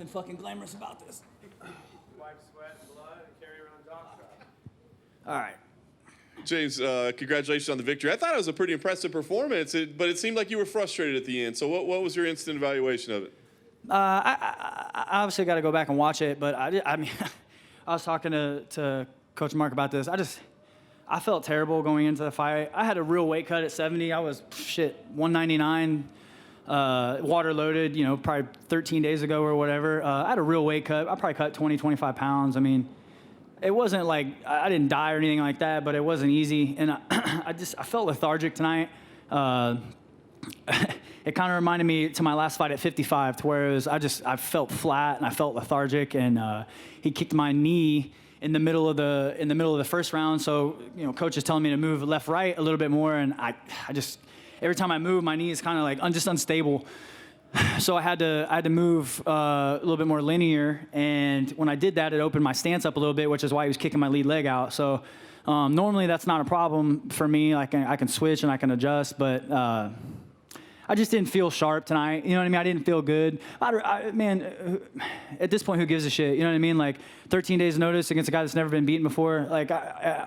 nothing fucking glamorous about this. Wipe sweat and blood and carry around jockstrap. All right. James, congratulations on the victory. I thought it was a pretty impressive performance, but it seemed like you were frustrated at the end. So what was your instant evaluation of it? I obviously got to go back and watch it, but I mean, I was talking to Coach Mark about this. I felt terrible going into the fight. I had a real weight cut at 70. I was 199, water loaded, probably 13 days ago or whatever. I had a real weight cut. I probably cut 20, 25 pounds. I mean, it wasn't like I didn't die or anything like that, but it wasn't easy. And I felt lethargic tonight. It kind of reminded me to my last fight at 55, to where it was, I felt flat and I felt lethargic, and he kicked my knee in the middle of the first round. So coach is telling me to move left right a little bit more, and I just every time I move, my knee is kind of like just unstable. So I had to move a little bit more linear, and when I did that, it opened my stance up a little bit, which is why he was kicking my lead leg out. So normally that's not a problem for me. I can switch and I can adjust, but I just didn't feel sharp tonight. You know what I mean? I didn't feel good. Man, at this point, who gives a shit? You know what I mean? Like 13 days notice against a guy that's never been beaten before. Like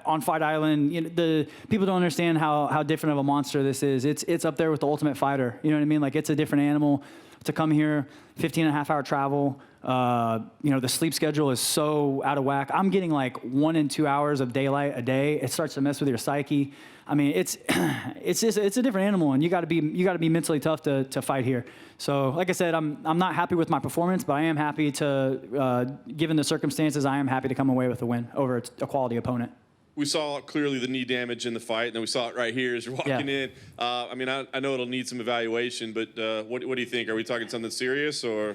on Fight Island, the people don't understand how different of a monster this is. It's up there with the Ultimate Fighter. You know what I mean? Like it's a different animal. To come here, 15 and a half hour travel. The sleep schedule is so out of whack. I'm getting like 1 and 2 hours of daylight a day. It starts to mess with your psyche. I mean, it's a different animal, and you got to be mentally tough to fight here. So, like I said, I'm not happy with my performance, but I am happy to, given the circumstances, I am happy to come away with a win over a quality opponent. We saw clearly the knee damage in the fight, and then we saw it right here as you're walking in. I mean, I know it'll need some evaluation, but what do you think? Are we talking something serious, or?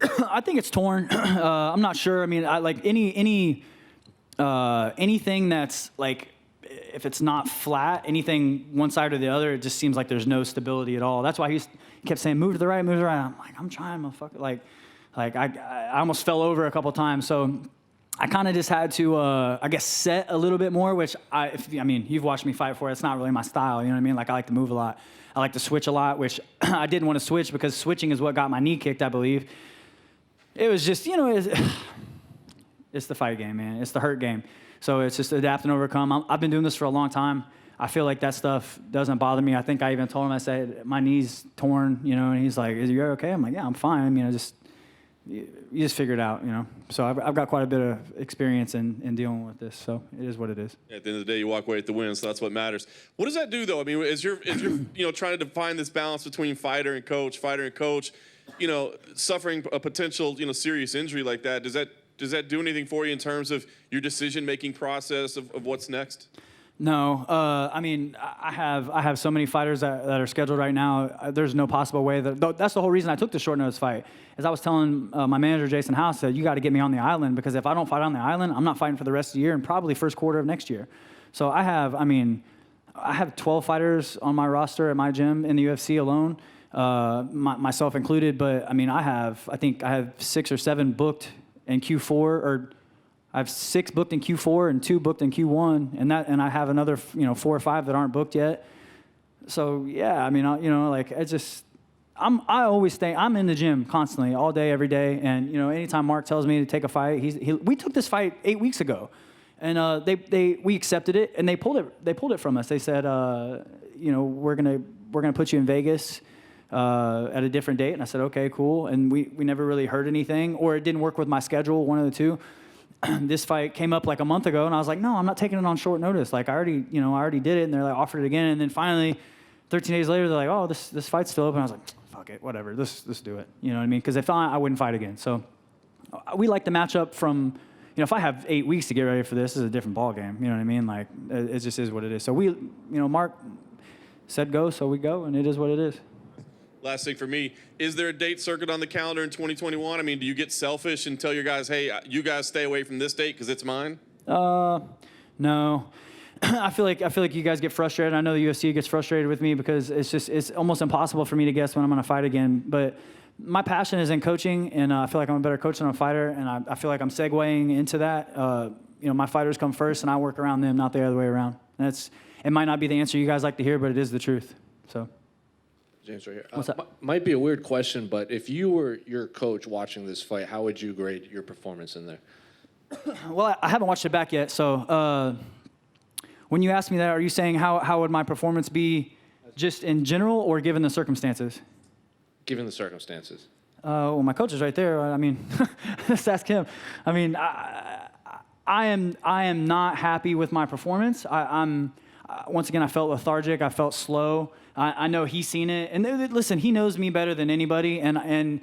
I think it's torn. I'm not sure. I mean, I like anything that's like, if it's not flat, anything one side or the other, it just seems like there's no stability at all. That's why he kept saying, move to the right, move to the right. I'm like, I'm trying, motherfucker. Like I almost fell over a couple times. So I kind of just had to, I guess, set a little bit more, which I mean, you've watched me fight before. It's not really my style. You know what I mean? Like, I like to move a lot. I like to switch a lot, which I didn't want to switch because switching is what got my knee kicked, I believe. It was just, it's the fight game, man. It's the hurt game. So it's just adapt and overcome. I've been doing this for a long time. I feel like that stuff doesn't bother me. I think I even told him, I said, my knee's torn, and he's like, is you okay? I'm like, yeah, I'm fine. I mean, you just figure it out, So I've got quite a bit of experience in dealing with this, so it is what it is. At the end of the day, you walk away with the win, so that's what matters. What does that do, though? I mean, as you're trying to define this balance between fighter and coach, suffering a potential, serious injury like that, does that do anything for you in terms of your decision-making process of what's next? No, I mean, I have so many fighters that are scheduled right now. There's no possible way that's the whole reason I took the short notice fight. Is I was telling my manager Jason House that you got to get me on the island, because if I don't fight on the island, I'm not fighting for the rest of the year and probably first quarter of next year. So I have 12 fighters on my roster at my gym in the UFC alone, myself included. But I mean, I think I have 6 or 7 booked in Q4, or I have 6 booked in Q4 and 2 booked in Q1, and I have another 4 or 5 that aren't booked yet. So yeah, I mean, I'm in the gym constantly, all day, every day, and anytime Mark tells me to take a fight, we took this fight 8 weeks ago, and we accepted it, and they pulled it from us. They said, we're gonna put you in Vegas at a different date, and I said, okay, cool, and we never really heard anything, or it didn't work with my schedule, one of the two. This fight came up like a month ago, and I was like, no, I'm not taking it on short notice. Like I already did it, and they're like offered it again, and then finally, 13 days later, they're like, oh, this fight's still open. I was like, fuck it, whatever, let's do it. You know what I mean? Because if not, I wouldn't fight again. So we like the matchup from, if I have 8 weeks to get ready for this, is a different ball game. You know what I mean? Like it just is what it is. So Mark said go, so we go, and it is what it is. Last thing for me, is there a date circuit on the calendar in 2021? I mean, do you get selfish and tell your guys, hey, you guys stay away from this date because it's mine? No. I feel like you guys get frustrated. I know the UFC gets frustrated with me because it's almost impossible for me to guess when I'm going to fight again. But my passion is in coaching, and I feel like I'm a better coach than a fighter, and I feel like I'm segueing into that. My fighters come first, and I work around them, not the other way around. And it might not be the answer you guys like to hear, but it is the truth. So. James right here. What's up? Might be a weird question, but if you were your coach watching this fight, how would you grade your performance in there? Well, I haven't watched it back yet, so when you ask me that, are you saying how would my performance be just in general or given the circumstances? Given the circumstances. Well, my coach is right there. I mean, let's ask him. I mean, I am not happy with my performance. I'm once again, I felt lethargic. I felt slow. I know he's seen it, and listen, he knows me better than anybody, and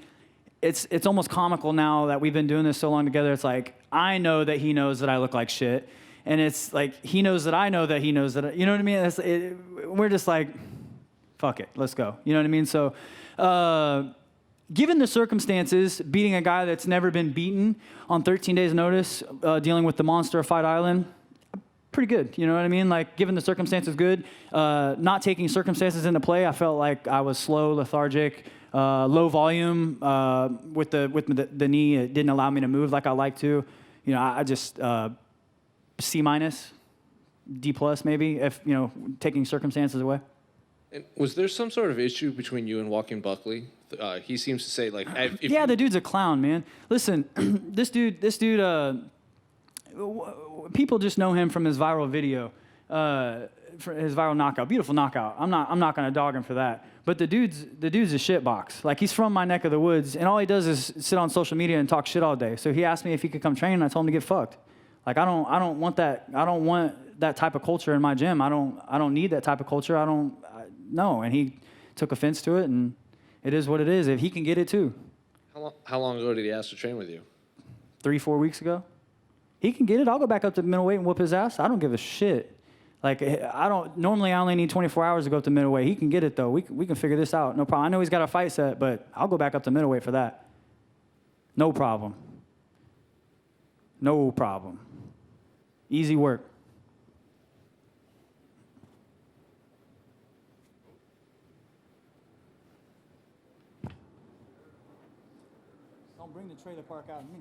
it's almost comical now that we've been doing this so long together. It's like I know that he knows that I look like shit, and it's like he knows that I know that he knows that. You know what I mean? We're just like, fuck it, let's go. You know what I mean? So. Given the circumstances, beating a guy that's never been beaten on 13 days' notice, dealing with the monster of Fight Island, pretty good. You know what I mean? Like, given the circumstances, good. Not taking circumstances into play, I felt like I was slow, lethargic, low volume with the knee. It didn't allow me to move like I like to. You know, I just C-, D+ maybe, if, you know, taking circumstances away. And was there some sort of issue between you and Joaquin Buckley? He seems to say, like, yeah, the dude's a clown, man. Listen, this dude, people just know him from his viral video, for his viral knockout, beautiful knockout. I'm not gonna dog him for that. But the dude's a shitbox. Like, he's from my neck of the woods, and all he does is sit on social media and talk shit all day. So he asked me if he could come train, and I told him to get fucked. Like, I don't want that. I don't want that type of culture in my gym. I don't need that type of culture. No. And he took offense to it, and it is what it is. If he can get it too. How long ago did he ask to train with you? 3-4 weeks ago. He can get it. I'll go back up to middleweight and whoop his ass. I don't give a shit. Like, normally I only need 24 hours to go up to middleweight. He can get it though. We can figure this out. No problem. I know he's got a fight set, but I'll go back up to middleweight for that. No problem. No problem. Easy work. Don't bring the trailer park out on me.